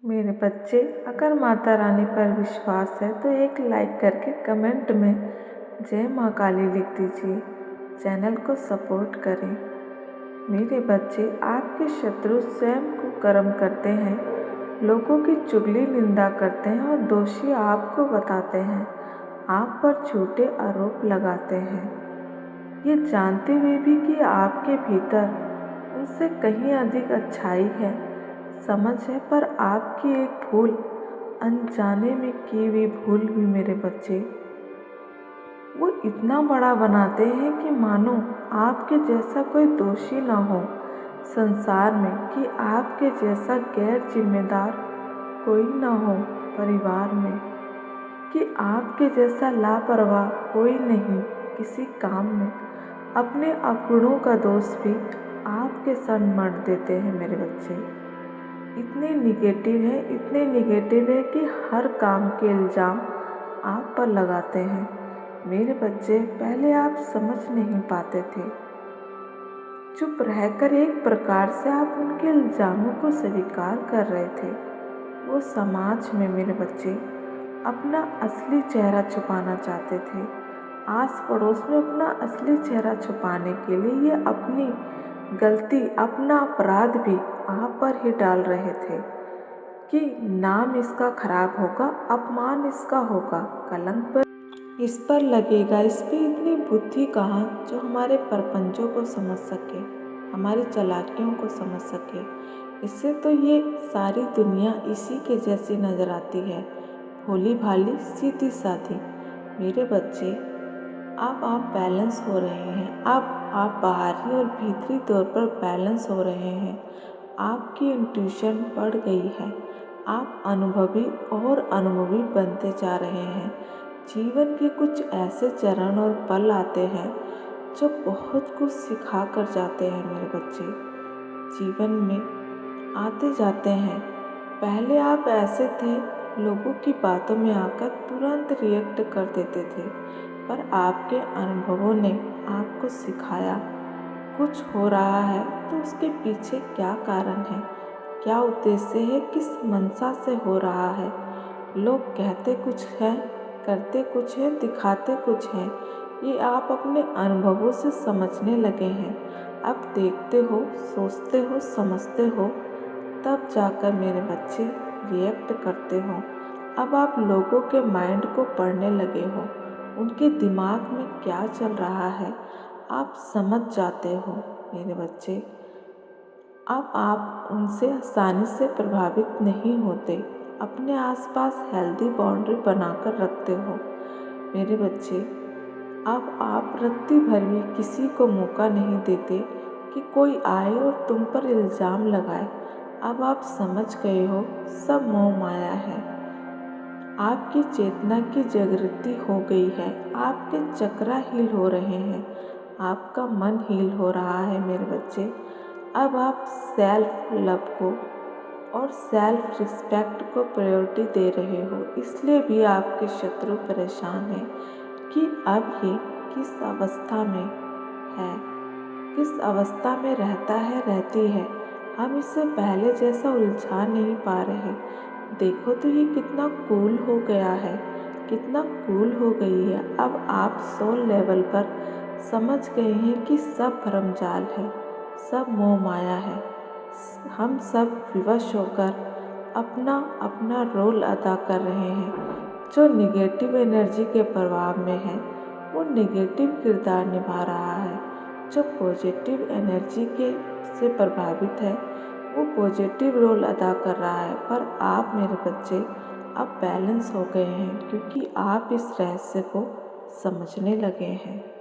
मेरे बच्चे, अगर माता रानी पर विश्वास है तो एक लाइक करके कमेंट में जय माँ काली लिख दीजिए। चैनल को सपोर्ट करें। मेरे बच्चे, आपके शत्रु स्वयं को कर्म करते हैं, लोगों की चुगली निंदा करते हैं और दोषी आपको बताते हैं, आप पर झूठे आरोप लगाते हैं, ये जानते हुए भी कि आपके भीतर उनसे कहीं अधिक अच्छाई है, समझ है। पर आपकी एक भूल, अनजाने में की हुई भूल भी मेरे बच्चे, वो इतना बड़ा बनाते हैं कि मानो आपके जैसा कोई दोषी ना हो संसार में, कि आपके जैसा गैर जिम्मेदार कोई ना हो परिवार में, कि आपके जैसा लापरवाह कोई नहीं किसी काम में। अपने अवगुणों का दोष भी आपके संग मढ़ देते हैं मेरे बच्चे। इतने निगेटिव है कि हर काम के इल्ज़ाम आप पर लगाते हैं मेरे बच्चे। पहले आप समझ नहीं पाते थे, चुप रहकर एक प्रकार से आप उनके इल्ज़ामों को स्वीकार कर रहे थे। वो समाज में मेरे बच्चे अपना असली चेहरा छुपाना चाहते थे। आस पड़ोस में अपना असली चेहरा छुपाने के लिए ये अपनी गलती, अपना अपराध भी आप पर ही डाल रहे थे कि नाम इसका खराब होगा, अपमान इसका होगा, कलंक पर इस पर लगेगा। इस पर इतनी बुद्धि कहाँ जो हमारे परपंचों को समझ सके, हमारी चालाकियों को समझ सके। इससे तो ये सारी दुनिया इसी के जैसी नज़र आती है, भोली भाली सीधी साधी। मेरे बच्चे, अब आप बैलेंस हो रहे हैं। अब आप बाहरी और भीतरी तौर पर बैलेंस हो रहे हैं। आपकी इंट्यूशन बढ़ गई है। आप अनुभवी और अनुभवी बनते जा रहे हैं। जीवन के कुछ ऐसे चरण और पल आते हैं जो बहुत कुछ सिखा कर जाते हैं मेरे बच्चे। जीवन में आते जाते हैं। पहले आप ऐसे थे, लोगों की बातों में आकर तुरंत रिएक्ट कर देते थे, पर आपके अनुभवों ने आपको सिखाया कुछ हो रहा है तो उसके पीछे क्या कारण है, क्या उद्देश्य है, किस मंशा से हो रहा है। लोग कहते कुछ है, करते कुछ है, दिखाते कुछ है, ये आप अपने अनुभवों से समझने लगे हैं। अब देखते हो, सोचते हो, समझते हो, तब जाकर मेरे बच्चे रिएक्ट करते हो। अब आप लोगों के माइंड को पढ़ने लगे हो, उनके दिमाग में क्या चल रहा है आप समझ जाते हो मेरे बच्चे। अब आप उनसे आसानी से प्रभावित नहीं होते, अपने आसपास हेल्दी बाउंड्री बनाकर रखते हो मेरे बच्चे। अब आप रत्ती भर भी किसी को मौका नहीं देते कि कोई आए और तुम पर इल्ज़ाम लगाए। अब आप समझ गए हो सब मोह माया है। आपकी चेतना की जागृति हो गई है, आपके चक्रा हील हो रहे हैं, आपका मन हील हो रहा है मेरे बच्चे। अब आप सेल्फ लव को और सेल्फ रिस्पेक्ट को प्रायोरिटी दे रहे हो। इसलिए भी आपके शत्रु परेशान हैं कि अब ये किस अवस्था में है, किस अवस्था में रहता है, रहती है। हम इससे पहले जैसा उलझा नहीं पा रहे। देखो तो ये कितना कूल हो गया है, कितना कूल हो गई है। अब आप सोल लेवल पर समझ गए हैं कि सब भ्रमजाल है, सब मोह माया है। हम सब विवश होकर अपना अपना रोल अदा कर रहे हैं। जो निगेटिव एनर्जी के प्रभाव में है वो निगेटिव किरदार निभा रहा है, जो पॉजिटिव एनर्जी के से प्रभावित है वो पॉजिटिव रोल अदा कर रहा है। पर आप मेरे बच्चे अब बैलेंस हो गए हैं, क्योंकि आप इस रहस्य को समझने लगे हैं।